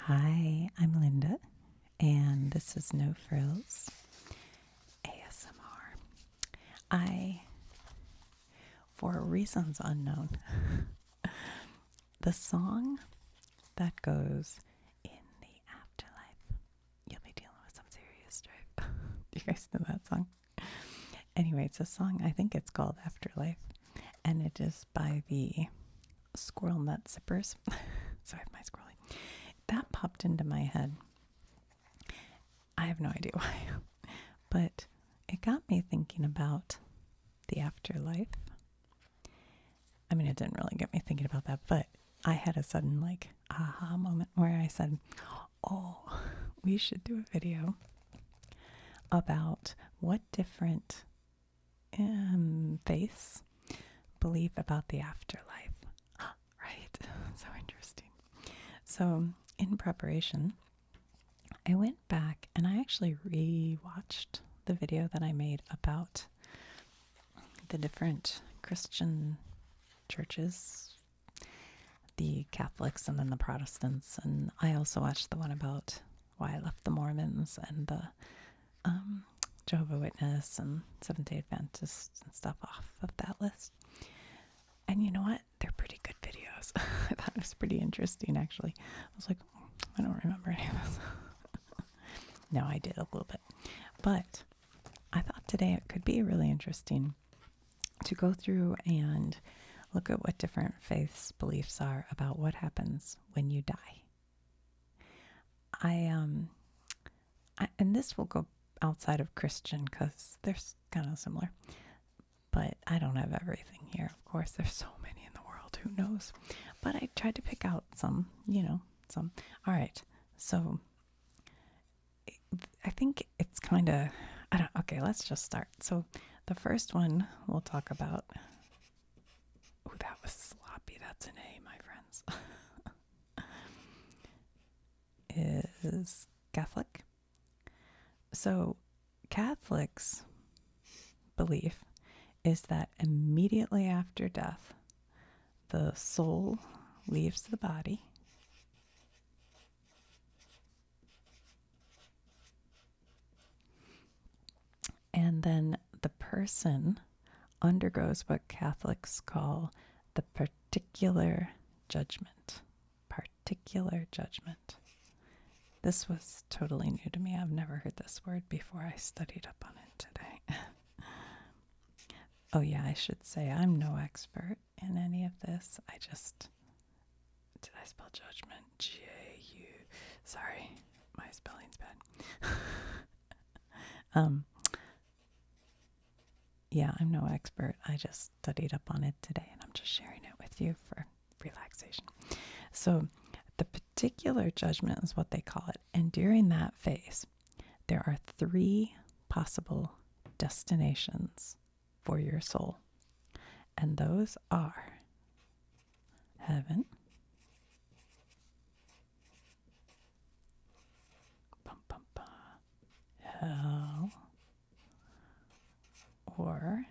Hi, I'm Linda, and this is No Frills ASMR. For reasons unknown, the song that goes in the afterlife, you'll be dealing with some serious strife. Do you guys know that song? Anyway, it's a song, I think it's called Afterlife, and it is by the Squirrel Nut Zippers. Sorry, my scrolling. That popped into my head. I have no idea why, but it got me thinking about the afterlife. I mean, it didn't really get me thinking about that, but I had a sudden aha moment where I said, oh, we should do a video about what different faiths believe about the afterlife. Right? So interesting. So in preparation, I went back and I actually re-watched the video that I made about the different Christian churches, the Catholics and then the Protestants. And I also watched the one about why I left the Mormons and the Jehovah's Witness and Seventh-day Adventists and stuff off of that list. And you know what? They're pretty good videos. I thought it was pretty interesting, actually. I was like, I don't remember any of this. No, I did a little bit. But I thought today it could be really interesting to go through and look at what different faiths' beliefs are about what happens when you die. And this will go outside of Christian because they're kind of similar. But I don't have everything here. Of course, there's so many in the world. Who knows? But I tried to pick out some, some. All right. So I think it's kind of, okay, let's just start. So the first one we'll talk about. Oh, that was sloppy. That's an A, my friends. Is Catholic. So Catholics' belief is that immediately after death, the soul leaves the body and then the person undergoes what Catholics call the particular judgment. Particular judgment. This was totally new to me. I've never heard this word before. I studied up on it today. Oh yeah, I should say I'm no expert in any of this. Did I spell judgment? J-U. Sorry, my spelling's bad. Yeah, I'm no expert. I just studied up on it today and I'm just sharing it with you for relaxation. So the particular judgment is what they call it. And during that phase, there are 3 possible destinations for your soul. And those are heaven, hell, or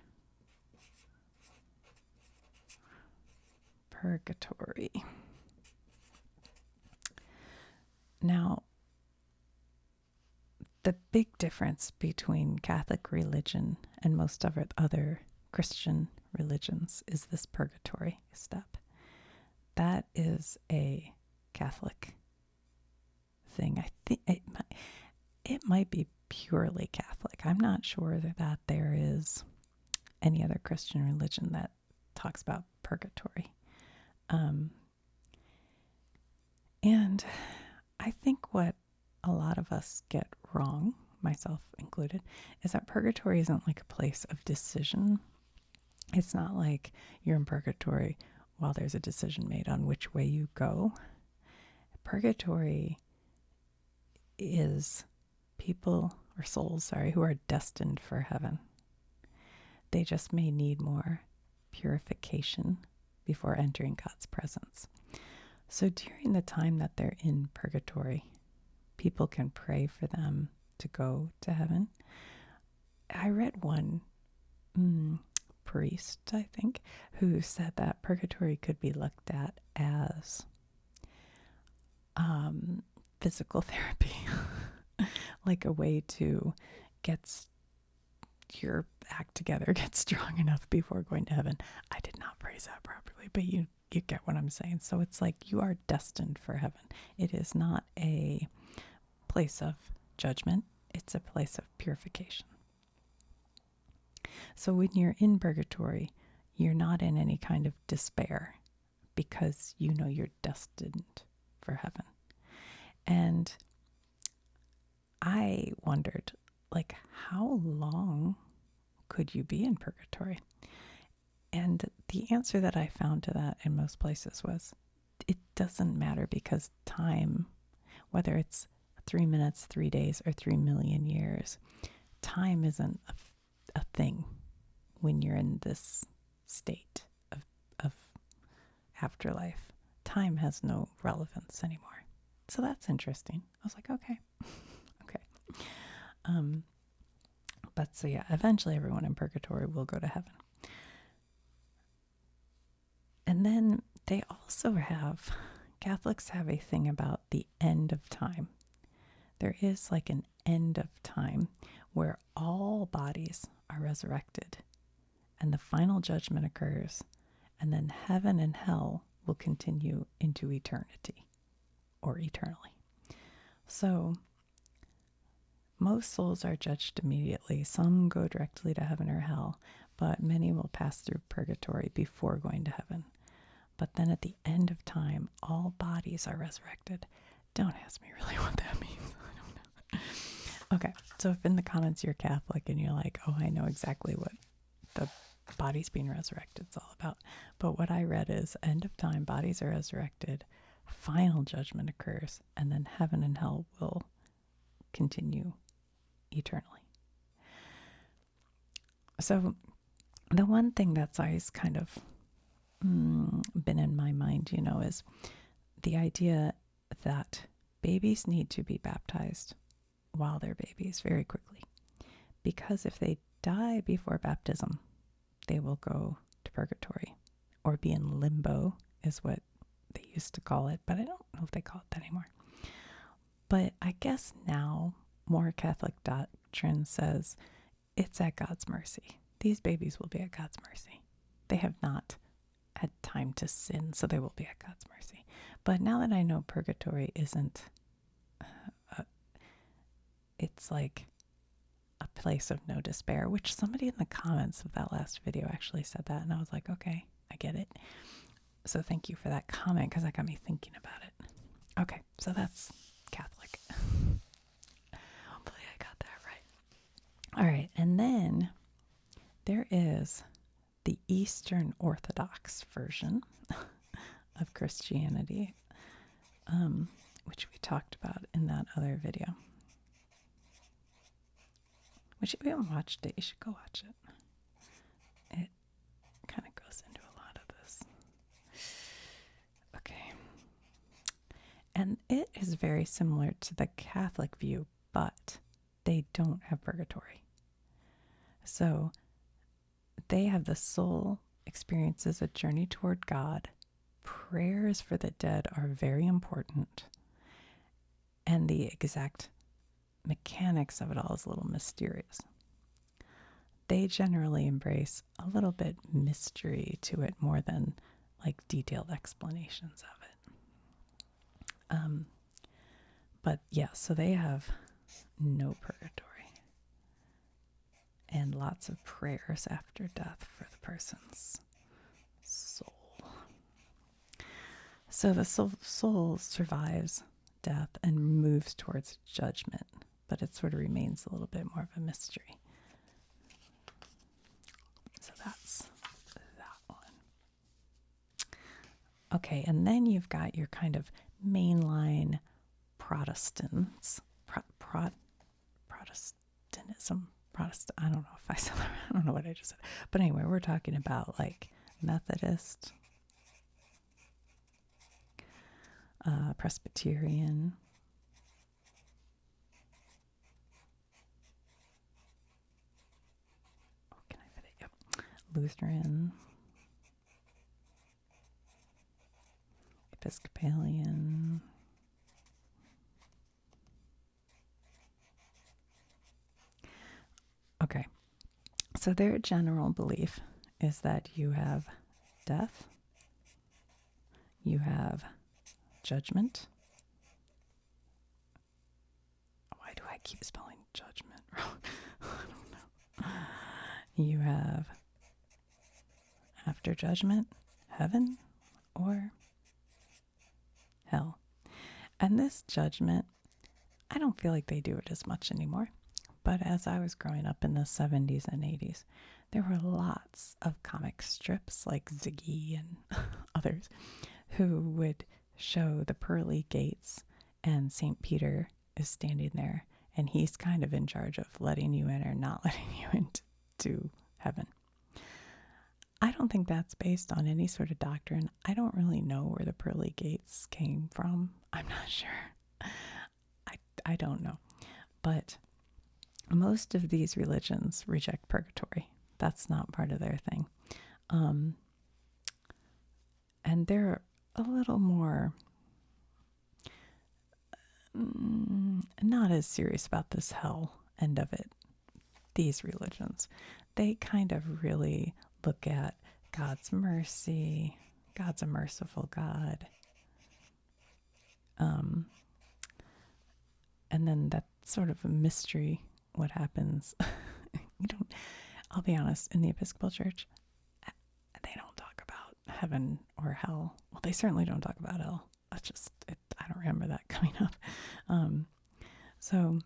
purgatory. Now, the big difference between Catholic religion and most of other Christian religions is this purgatory step. That is a Catholic thing. I think it might be purely Catholic. I'm not sure that there is any other Christian religion that talks about purgatory. And I think what a lot of us get wrong, myself included, is that purgatory isn't like a place of decision. It's not like you're in purgatory while there's a decision made on which way you go. Purgatory is people or souls, who are destined for heaven. They just may need more purification before entering God's presence. So during the time that they're in purgatory, people can pray for them to go to heaven. I read one priest, I think, who said that purgatory could be looked at as physical therapy, like a way to get your act together, get strong enough before going to heaven. I did not phrase that properly, but you get what I'm saying. So it's like you are destined for heaven. It is not a place of judgment. It's a place of purification. So when you're in purgatory, you're not in any kind of despair because you know you're destined for heaven. And I wondered, like, how long could you be in purgatory? And the answer that I found to that in most places was, it doesn't matter, because time, whether it's 3 minutes, 3 days, or 3 million years, time isn't a thing when you're in this state of afterlife. Time has no relevance anymore. So that's interesting. I was like, okay. But so yeah, eventually everyone in purgatory will go to heaven. And then they also have, Catholics have a thing about the end of time. There is like an end of time where all bodies are resurrected and the final judgment occurs, and then heaven and hell will continue into eternity or eternally. So most souls are judged immediately. Some go directly to heaven or hell, but many will pass through purgatory before going to heaven. But then at the end of time, all bodies are resurrected. Don't ask me really what that means. I don't know. Okay, so if in the comments you're Catholic and you're like, oh, I know exactly what the bodies being resurrected is all about. But what I read is end of time, bodies are resurrected, final judgment occurs, and then heaven and hell will continue eternally. So the one thing that's always kind of been in my mind, is the idea that babies need to be baptized while they're babies very quickly. Because if they die before baptism, they will go to purgatory or be in limbo, is what they used to call it. But I don't know if they call it that anymore. But I guess now more Catholic doctrine says it's at God's mercy. These babies will be at God's mercy. They have not had time to sin, so they will be at God's mercy. But now that I know purgatory isn't, it's like a place of no despair, which somebody in the comments of that last video actually said that, and I was like, okay, I get it. So thank you for that comment, because that got me thinking about it. Okay, so that's Catholic. Hopefully I got that right. All right, and then there is the Eastern Orthodox version of Christianity, which we talked about in that other video. Which, if you haven't watched it, you should go watch it. It kind of goes into a lot of this. Okay. And it is very similar to the Catholic view, but they don't have purgatory. So they have the soul experiences a journey toward God. Prayers for the dead are very important. And the exact mechanics of it all is a little mysterious. They generally embrace a little bit mystery to it more than like detailed explanations of it. But yeah, so they have no purgatory and lots of prayers after death for the person's soul. So the soul survives death and moves towards judgment, but it sort of remains a little bit more of a mystery. So that's that one. Okay, and then you've got your kind of mainline Protestants, Protestantism, I don't know if I said that, I don't know what I just said. But anyway, we're talking about like Methodist, Presbyterian, can I fit it? Yep. Lutheran, Episcopalian, So their general belief is that you have death, you have judgment. Why do I keep spelling judgment wrong? I don't know. You have after judgment, heaven or hell. And this judgment, I don't feel like they do it as much anymore. But as I was growing up in the 70s and 80s, there were lots of comic strips like Ziggy and others who would show the pearly gates, and St. Peter is standing there, and he's kind of in charge of letting you in or not letting you into heaven. I don't think that's based on any sort of doctrine. I don't really know where the pearly gates came from. I'm not sure. I don't know. But most of these religions reject purgatory. That's not part of their thing. And they're a little more not as serious about this hell end of it. These religions, they kind of really look at God's mercy. God's a merciful God. And then that sort of a mystery, what happens. I'll be honest, in the Episcopal Church, they don't talk about heaven or hell. Well, they certainly don't talk about hell. I don't remember that coming up. So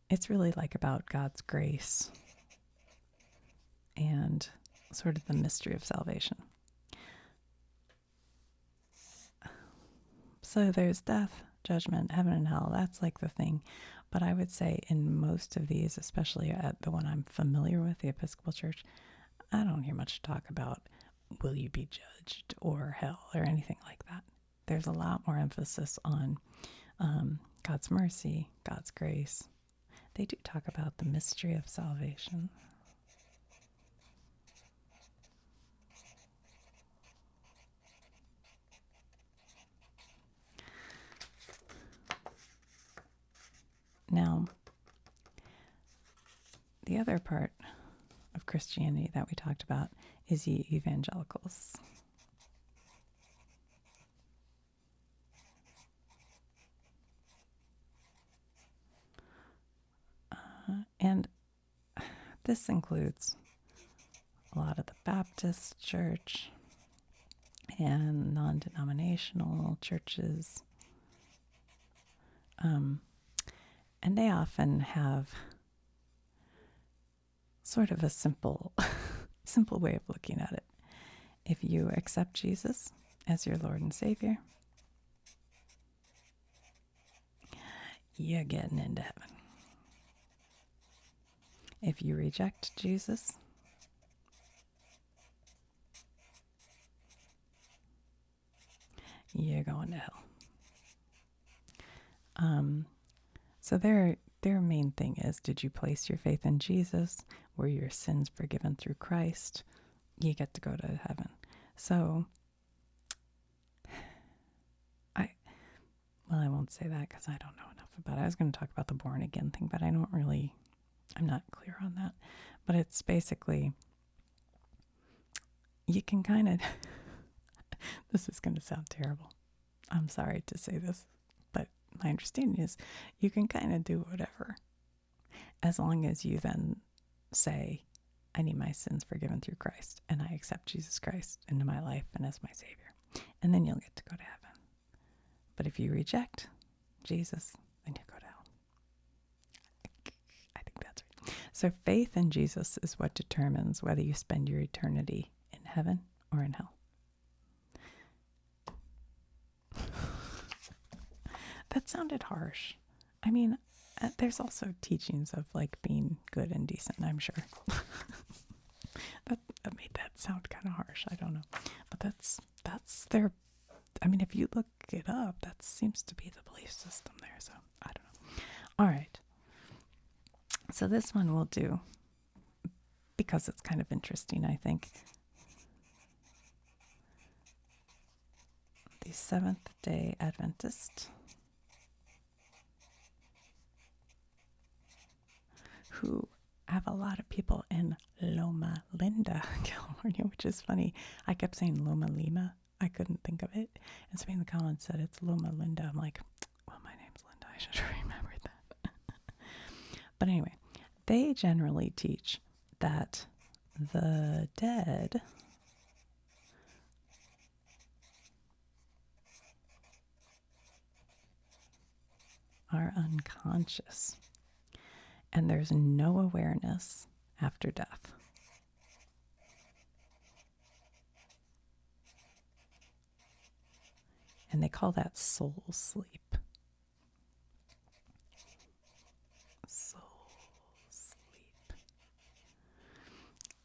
it's really like about God's grace and sort of the mystery of salvation. So there's death, judgment, heaven and hell. That's like the thing. But I would say in most of these, especially at the one I'm familiar with, the Episcopal Church, I don't hear much talk about will you be judged or hell or anything like that. There's a lot more emphasis on God's mercy, God's grace. They do talk about the mystery of salvation. Now, the other part of Christianity that we talked about is the evangelicals. And this includes a lot of the Baptist church and non-denominational churches. And they often have sort of a simple way of looking at it. If you accept Jesus as your Lord and Savior, you're getting into heaven. If you reject Jesus, you're going to hell. So their main thing is, did you place your faith in Jesus? Were your sins forgiven through Christ? You get to go to heaven. So, I won't say that because I don't know enough about it. I was going to talk about the born again thing, but I'm not clear on that. But it's basically, you can kind of, this is going to sound terrible. I'm sorry to say this, but my understanding is you can kind of do whatever as long as you then say, I need my sins forgiven through Christ and I accept Jesus Christ into my life and as my Savior. And then you'll get to go to heaven. But if you reject Jesus, then you go to hell. I think that's right. So faith in Jesus is what determines whether you spend your eternity in heaven or in hell. That sounded harsh. I mean, there's also teachings of like being good and decent, I'm sure. that made that sound kind of harsh. I don't know. But that's their, I mean, if you look it up, that seems to be the belief system there. So I don't know. All right. So this one we'll do because it's kind of interesting, I think. The Seventh-day Adventist, who I have a lot of people in Loma Linda, California, which is funny. I kept saying Loma Lima. I couldn't think of it. And somebody in the comments said it's Loma Linda. I'm like, well, my name's Linda. I should remember that. But anyway, they generally teach that the dead are unconscious and there's no awareness after death. And they call that soul sleep. Soul sleep.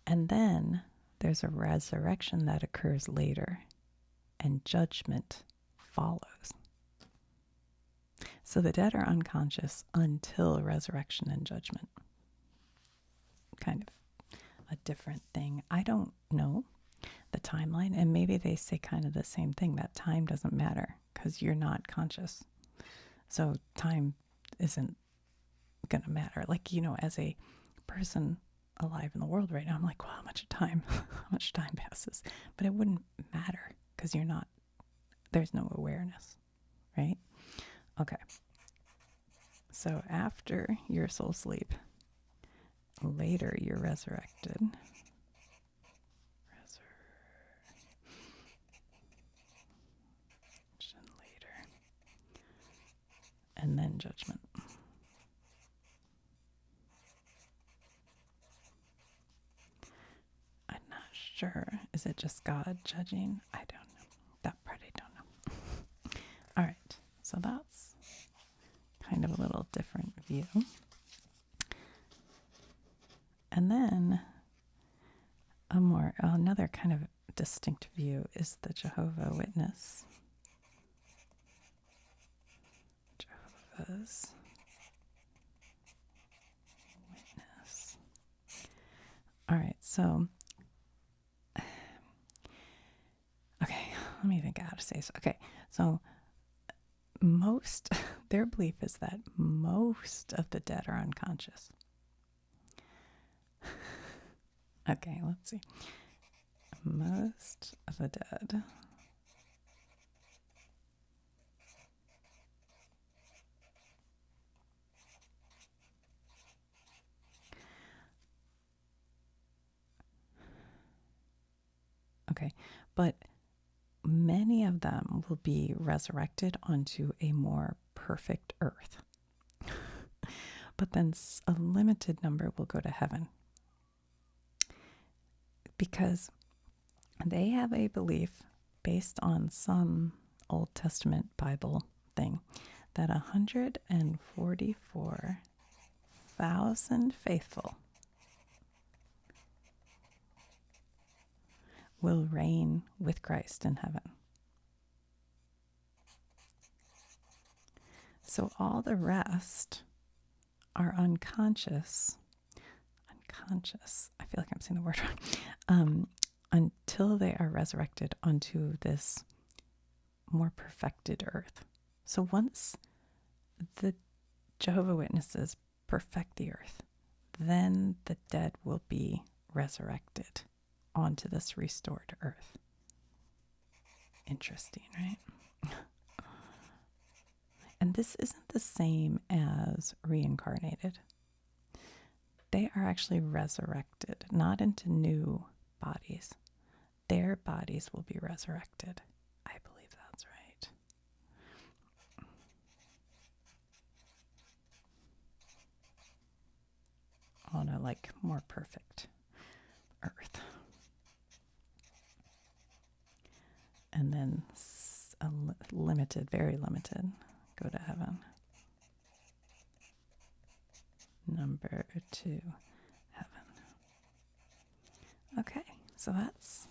And then there's a resurrection that occurs later, and judgment follows. So the dead are unconscious until resurrection and judgment. Kind of a different thing. I don't know the timeline, and maybe they say kind of the same thing, that time doesn't matter because you're not conscious. So time isn't going to matter. Like, as a person alive in the world right now, I'm like, well, how much time passes? But it wouldn't matter because there's no awareness, right? Okay. So after your soul sleep, later you're resurrected. Later. And then judgment. I'm not sure. Is it just God judging? I don't know. That part I don't know. All right. So that's kind of a little different view. And then another kind of distinct view is the Jehovah's Witness. Jehovah's Witness. All right, so okay, let me think how to say this. Okay, so their belief is that most of the dead are unconscious. Okay, let's see. Most of the dead okay, but many of them will be resurrected onto a more perfect earth. But then a limited number will go to heaven. Because they have a belief based on some Old Testament Bible thing that 144,000 faithful will reign with Christ in heaven. So all the rest are unconscious. I feel like I'm saying the word wrong. Until they are resurrected onto this more perfected earth. So once the Jehovah's Witnesses perfect the earth, then the dead will be resurrected onto this restored earth. Interesting, right? And this isn't the same as reincarnated. They are actually resurrected, not into new bodies. Their bodies will be resurrected. I believe that's right. On a more perfect earth. And then limited, very limited, go to heaven. Number 2, heaven. Okay, so that's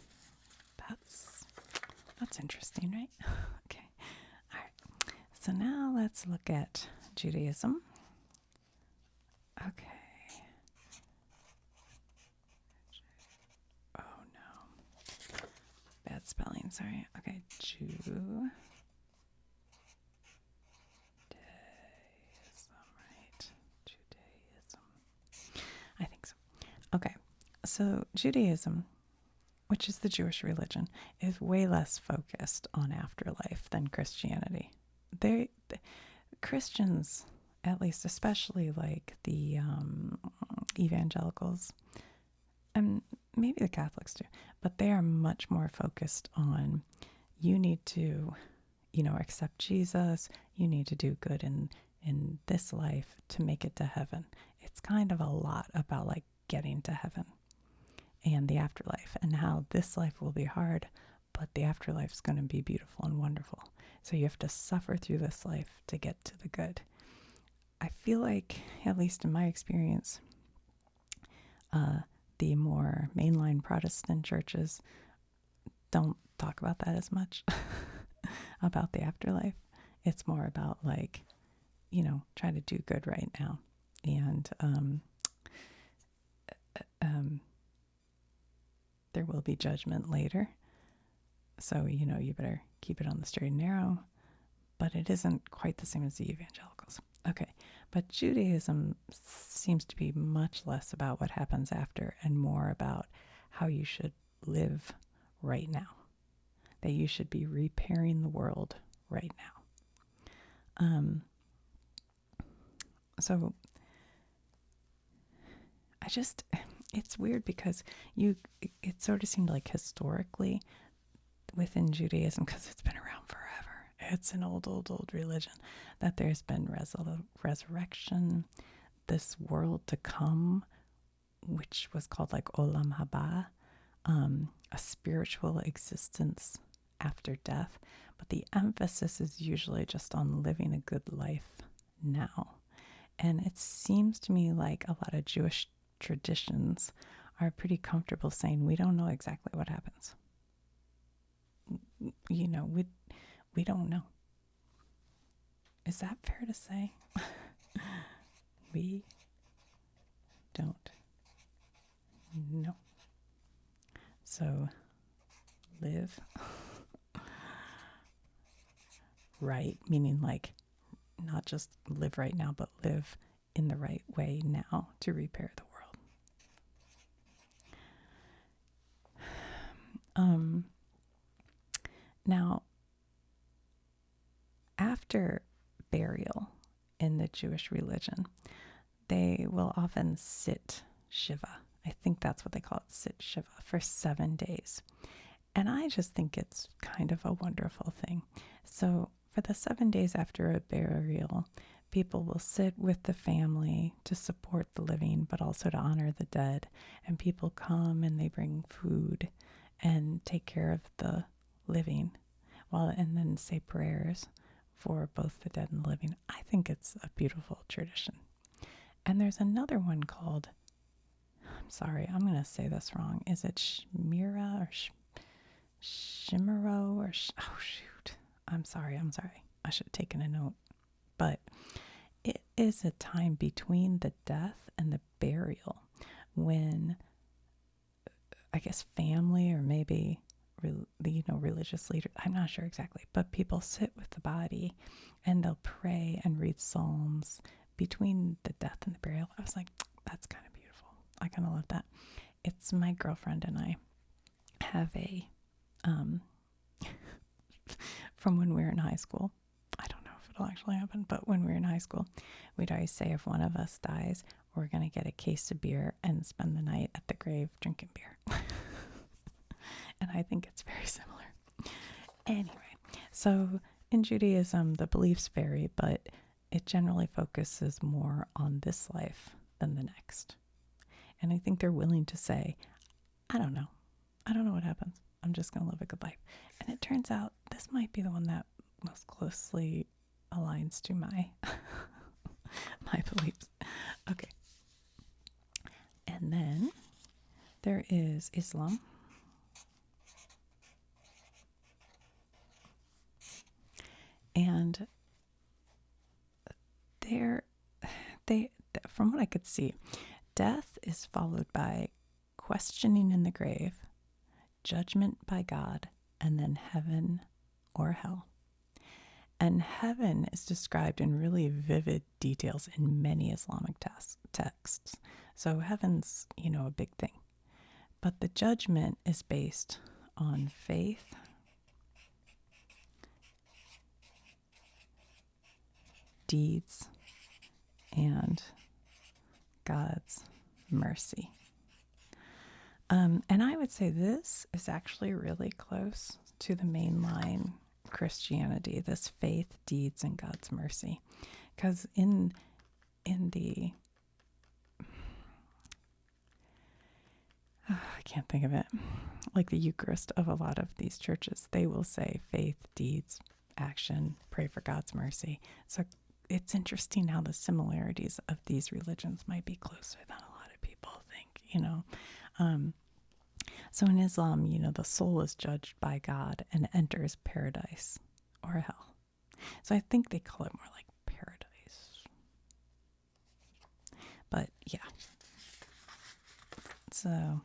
interesting, right? Okay, all right. So now let's look at Judaism. Okay. Oh no, bad spelling. Sorry. Okay, Judaism, right? Judaism. I think so. So Judaism, which is the Jewish religion, is way less focused on afterlife than Christianity. The Christians, at least, especially like the evangelicals, and maybe the Catholics too, but they are much more focused on you need to, accept Jesus. You need to do good in this life to make it to heaven. It's kind of a lot about like getting to heaven and the afterlife and how this life will be hard, but the afterlife is going to be beautiful and wonderful. So you have to suffer through this life to get to the good. I feel like, at least in my experience, the more mainline Protestant churches don't talk about that as much, about the afterlife. It's more about like, try to do good right now. And there will be judgment later. So, you better keep it on the straight and narrow. But it isn't quite the same as the evangelicals. Okay, but Judaism seems to be much less about what happens after and more about how you should live right now. That you should be repairing the world right now. So it's weird because it sort of seemed like historically within Judaism, because it's been around forever, it's an old religion, that there's been resurrection, this world to come, which was called like Olam Haba, a spiritual existence after death. But the emphasis is usually just on living a good life now. And it seems to me like a lot of Jewish traditions are pretty comfortable saying we don't know exactly what happens. We don't know. Is that fair to say? We don't know. So live right, meaning like not just live right now, but live in the right way now to repair the world. Now, after burial in the Jewish religion, they will often sit Shiva. I think that's what they call it, sit Shiva, for 7 days. And I just think it's kind of a wonderful thing. So for the 7 days after a burial, people will sit with the family to support the living, but also to honor the dead. And people come and they bring food and take care of the living, and then say prayers for both the dead and the living. I think it's a beautiful tradition. And there's another one called, I'm sorry, I'm going to say this wrong. Is it Shmira or Shimero or oh shoot. I'm sorry. I should have taken a note. But it is a time between the death and the burial when I guess family or maybe religious leaders, I'm not sure exactly, but people sit with the body and they'll pray and read psalms between the death and the burial. I was like, that's kind of beautiful. I kind of love that. It's my girlfriend and I have a from when we were in high school. I don't know if it'll actually happen, but when we were in high school, we'd always say if one of us dies, we're going to get a case of beer and spend the night at the grave drinking beer. And I think it's very similar. Anyway, so in Judaism, the beliefs vary, but it generally focuses more on this life than the next. And I think they're willing to say, I don't know what happens. I'm just going to live a good life. And it turns out this might be the one that most closely aligns to my my beliefs. Okay. And then there is Islam. And from what I could see, death is followed by questioning in the grave, judgment by God, and then heaven or hell. And heaven is described in really vivid details in many Islamic texts. So heaven's, a big thing. But the judgment is based on faith, deeds, and God's mercy. And I would say this is actually really close to the mainline Christianity, this faith, deeds, and God's mercy. Because in the I can't think of it, like the Eucharist of a lot of these churches, they will say faith, deeds, action, pray for God's mercy. So it's interesting how the similarities of these religions might be closer than a lot of people think. So in Islam, the soul is judged by God and enters paradise or hell. So I think they call it more like paradise. But yeah. So,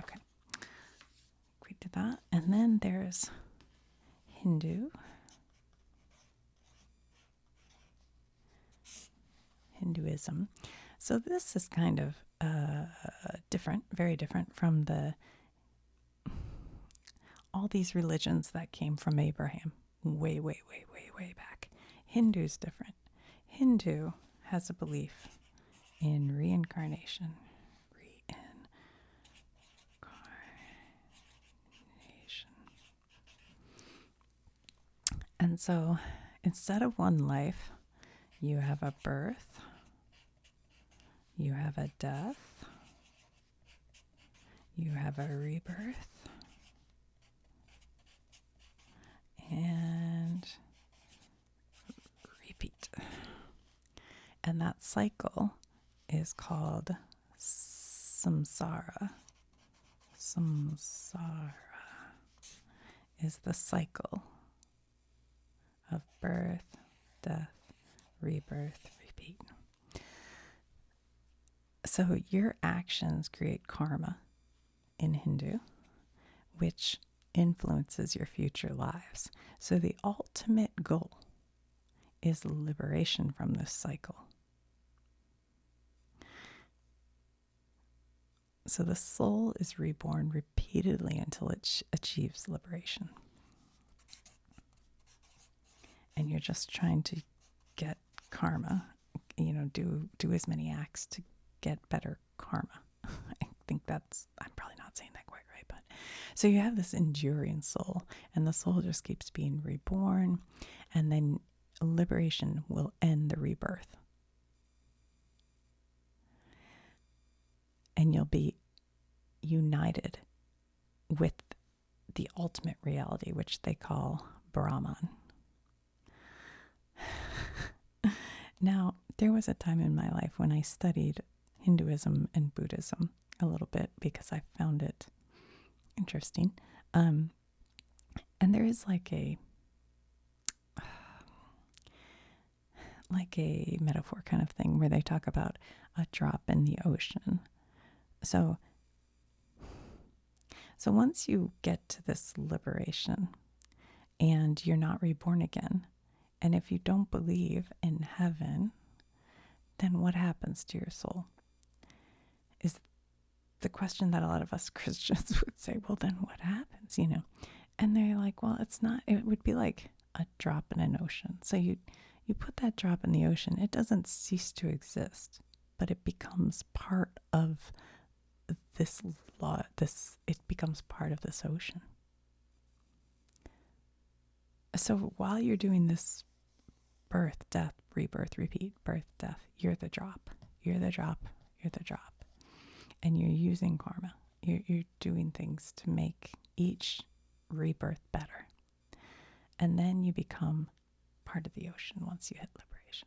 okay. We did that. And then there's Hinduism. So this is kind of different, very different from all these religions that came from Abraham way, way, way, way, way back. Hindu's different. Hindu has a belief in reincarnation. And so instead of one life, you have a birth, you have a death, you have a rebirth, and repeat. And that cycle is called samsara. Samsara is the cycle of birth, death, rebirth, repeat. So your actions create karma in Hindu, which influences your future lives. So the ultimate goal is liberation from this cycle. So the soul is reborn repeatedly until it achieves liberation. And you're just trying to get karma, do as many acts to get better karma. I think I'm probably not saying that quite right, but so you have this enduring soul, and the soul just keeps being reborn, and then liberation will end the rebirth. And you'll be united with the ultimate reality, which they call Brahman. Now, there was a time in my life when I studied Hinduism and Buddhism a little bit because I found it interesting. And there is like a metaphor kind of thing where they talk about a drop in the ocean. So once you get to this liberation and you're not reborn again, and if you don't believe in heaven, then what happens to your soul? Is the question that a lot of us Christians would say, well, then what happens, And they're like, well, it would be like a drop in an ocean. So you put that drop in the ocean, it doesn't cease to exist, but it becomes part of this law, it becomes part of this ocean. So while you're doing this birth, death, rebirth, repeat, birth, death, you're the drop, you're the drop, you're the drop. And you're using karma. You're doing things to make each rebirth better. And then you become part of the ocean once you hit liberation.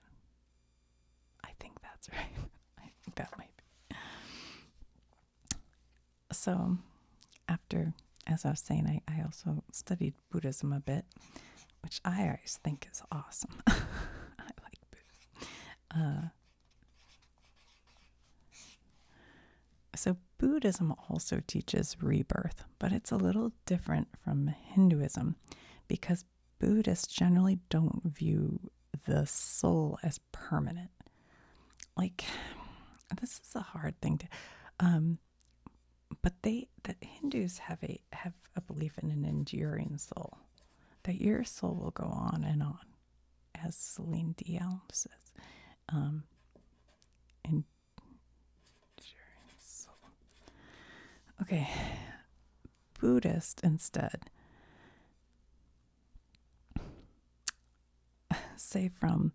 I think that's right. I think that might be. So after, as I was saying, I also studied Buddhism a bit, which I always think is awesome. I like Buddhism. So Buddhism also teaches rebirth, but it's a little different from Hinduism because Buddhists generally don't view the soul as permanent. Like, this is a hard thing to... but the Hindus have a belief in an enduring soul, that your soul will go on and on, as Celine Dion says. Enduring soul. Okay, Buddhist instead say from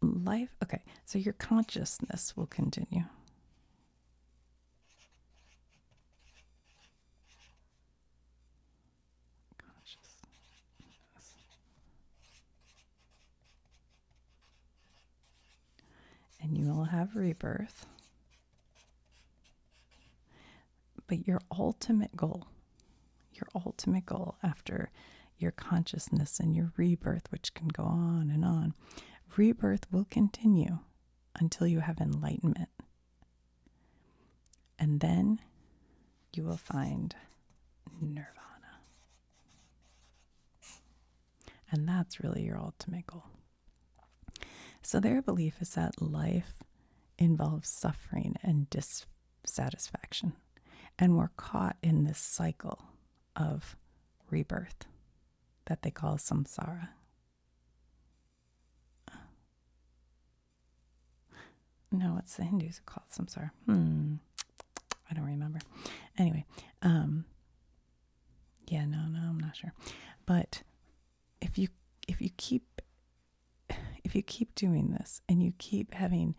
life. Okay, so your consciousness will continue. And you will have rebirth. But your ultimate goal after your consciousness and your rebirth, which can go on and on, rebirth will continue until you have enlightenment. And then you will find nirvana. And that's really your ultimate goal. So their belief is that life involves suffering and dissatisfaction. And we're caught in this cycle of rebirth that they call samsara. No, it's the Hindus who call it samsara. I don't remember. Anyway, I'm not sure. But if you keep doing this and you keep having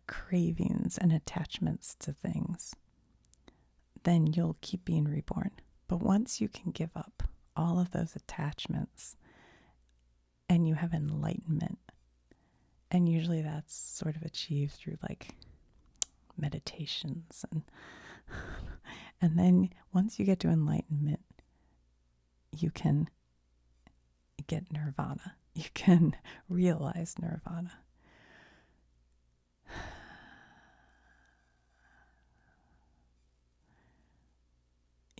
cravings and attachments to things, then you'll keep being reborn. But once you can give up all of those attachments and you have enlightenment, and usually that's sort of achieved through like meditations and then once you get to enlightenment, you can get nirvana. You can realize nirvana.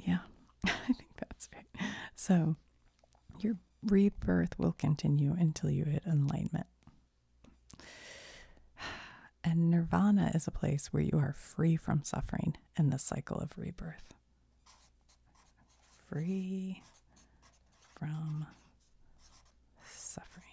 Yeah, I think that's right. So your rebirth will continue until you hit enlightenment. And nirvana is a place where you are free from suffering and the cycle of rebirth. Free from suffering.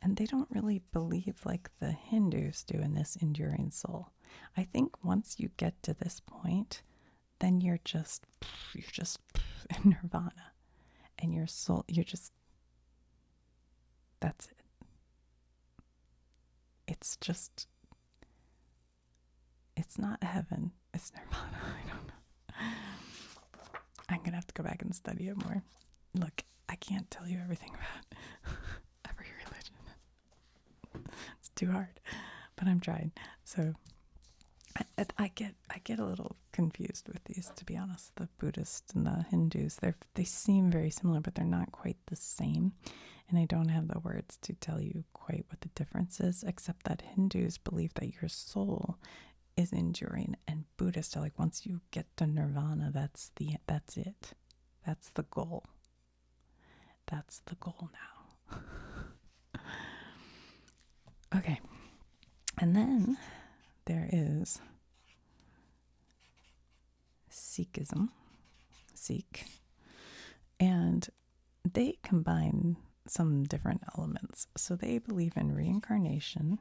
And they don't really believe like the Hindus do in this enduring soul. I think once you get to this point, then you're just in nirvana. And your soul, that's it. It's not heaven, it's nirvana. I don't know. I'm going to have to go back and study it more. Look, I can't tell you everything about every religion. It's too hard, but I'm trying. So I get a little confused with these, to be honest. The Buddhists and the Hindus, they seem very similar, but they're not quite the same. And I don't have the words to tell you quite what the difference is, except that Hindus believe that your soul is enduring, and Buddhists are like, once you get to nirvana, that's it. That's the goal. That's the goal now. Okay. And then there is Sikhism, Sikh, and they combine some different elements. So they believe in reincarnation,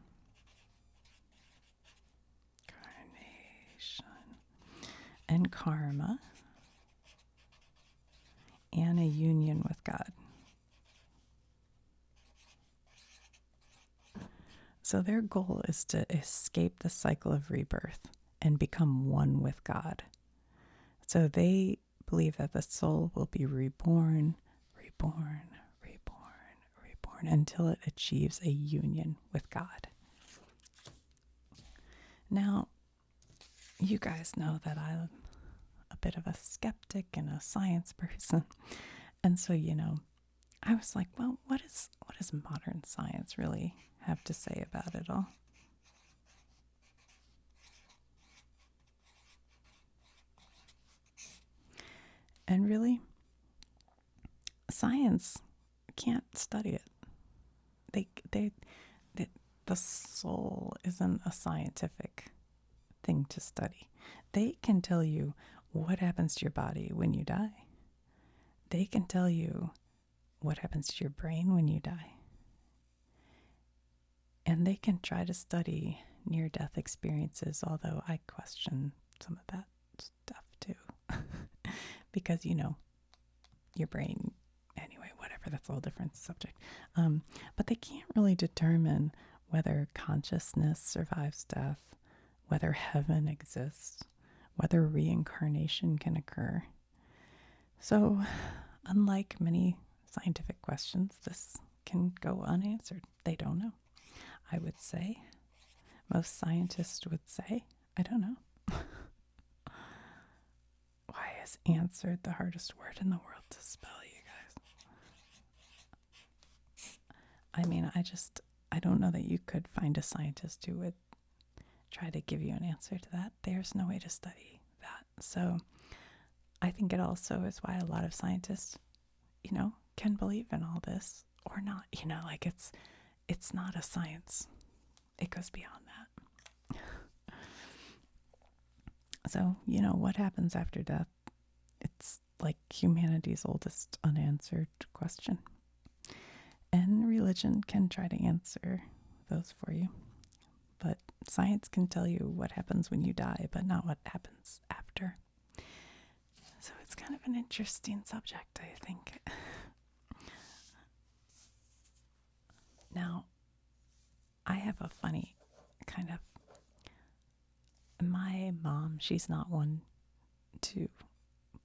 and karma, and a union with God. So their goal is to escape the cycle of rebirth and become one with God. So they believe that the soul will be reborn until it achieves a union with God. Now, you guys know that I'm a bit of a skeptic and a science person. And so, I was like, well, what does modern science really have to say about it all? And really, science can't study it. They the soul isn't a scientific thing to study. They can tell you what happens to your body when you die. They can tell you what happens to your brain when you die. And they can try to study near-death experiences, although I question some of that stuff too. Because, your brain, anyway, whatever, that's a whole different subject. But they can't really determine whether consciousness survives death, whether heaven exists, whether reincarnation can occur. So, unlike many scientific questions, this can go unanswered. They don't know. I would say, most scientists would say, I don't know. Why is answered the hardest word in the world to spell, you guys? I mean, I don't know that you could find a scientist who would try to give you an answer to that. There's no way to study that. So I think it also is why a lot of scientists, can believe in all this or not. Like it's not a science. It goes beyond that. So, what happens after death? It's like humanity's oldest unanswered question. And religion can try to answer those for you. But science can tell you what happens when you die, but not what happens after. So it's kind of an interesting subject, I think. Now, I have a funny kind of... My mom, she's not one to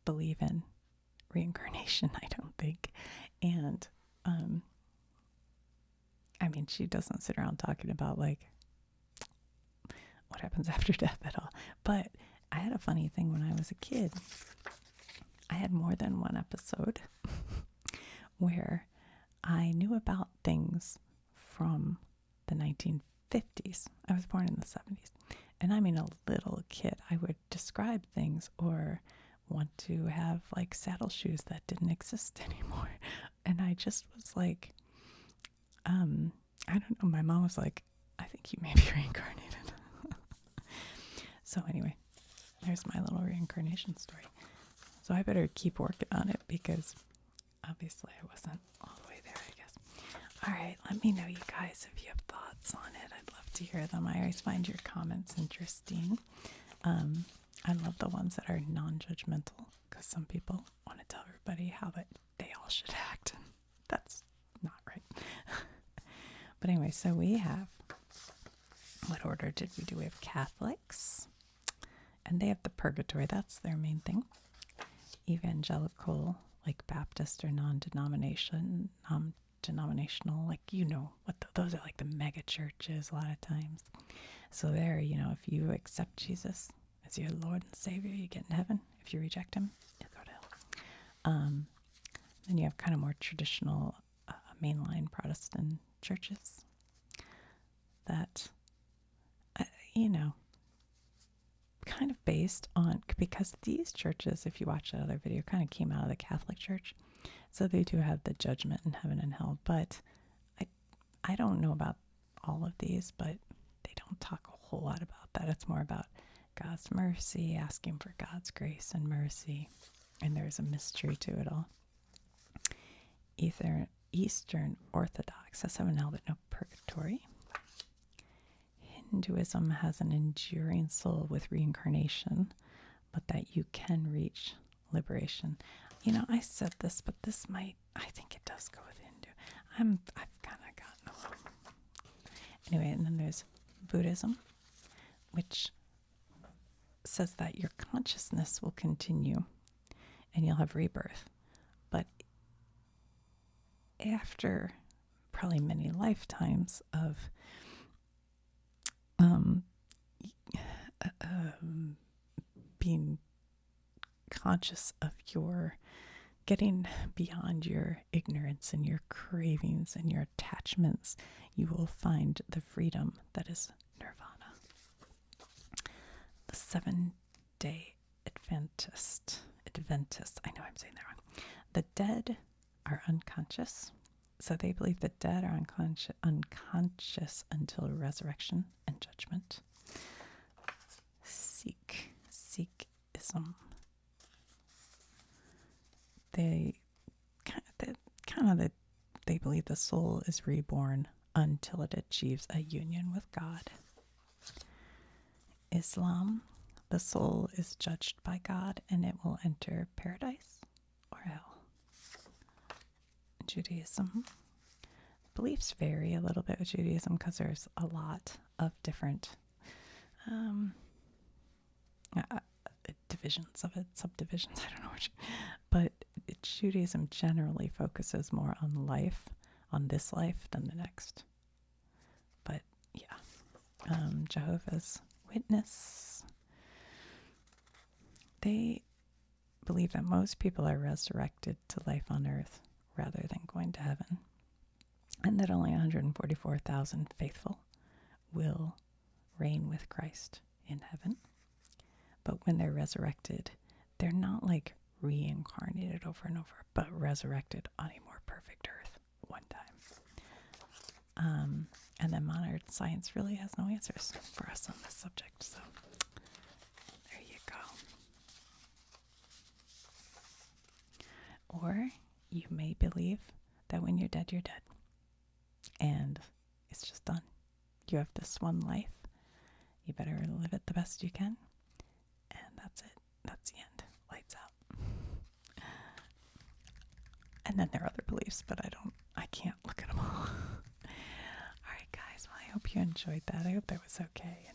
believe in reincarnation, I don't think. And, I mean, she doesn't sit around talking about, like, what happens after death at all. But I had a funny thing when I was a kid. I had more than one episode where I knew about things from the 1950s. I was born in the 70s. And I mean, a little kid, I would describe things or want to have like saddle shoes that didn't exist anymore. And I just was like, I don't know. My mom was like, I think you may be reincarnated. So anyway, there's my little reincarnation story. So I better keep working on it because obviously I wasn't all the way there, I guess. All right, let me know, you guys, if you have thoughts on it. I'd love to hear them. I always find your comments interesting. I love the ones that are non-judgmental because some people want to tell everybody how that they all should act. And that's not right. But anyway, so we have, what order did we do? We have Catholics, and they have the purgatory. That's their main thing. Evangelical, like Baptist or non-denominational, like, what those are, like the mega churches a lot of times. So there, if you accept Jesus as your Lord and Savior, you get in heaven. If you reject him, you'll go to hell. Then you have kind of more traditional mainline Protestant churches that, kind of based on, because these churches, if you watch that other video, kind of came out of the Catholic Church. So they do have the judgment in heaven and hell. But I don't know about all of these, but they don't talk a whole lot about that. It's more about God's mercy, asking for God's grace and mercy. And there's a mystery to it all. Eastern Orthodox has heaven and hell, but no purgatory. Hinduism has an enduring soul with reincarnation, but that you can reach liberation. I said this, but I think it does go with Hindu. I've kind of gotten a little... Anyway, and then there's Buddhism, which says that your consciousness will continue and you'll have rebirth. But after probably many lifetimes of being conscious of your getting beyond your ignorance and your cravings and your attachments, you will find the freedom that is nirvana. The 7-day Adventist, I know I'm saying that wrong. The dead are unconscious. So they believe the dead are unconscious until resurrection and judgment. Sikhism. They they believe the soul is reborn until it achieves a union with God. Islam, the soul is judged by God and it will enter paradise or hell. Judaism. Beliefs vary a little bit with Judaism because there's a lot of different divisions of it, subdivisions, I don't know which. But Judaism generally focuses more on life, on this life, than the next. But yeah, Jehovah's Witness, they believe that most people are resurrected to life on earth rather than going to heaven, and that only 144,000 faithful will reign with Christ in heaven. But when they're resurrected, they're not like reincarnated over and over, but resurrected on a more perfect earth one time. And then modern science really has no answers for us on this subject. So there you go. Or you may believe that when you're dead, and it's just done. You have this one life. You better live it the best you can. And that's it. That's the end. Lights out. And then there are other beliefs, but I can't look at them all. All right, guys. Well, I hope you enjoyed that. I hope that was okay.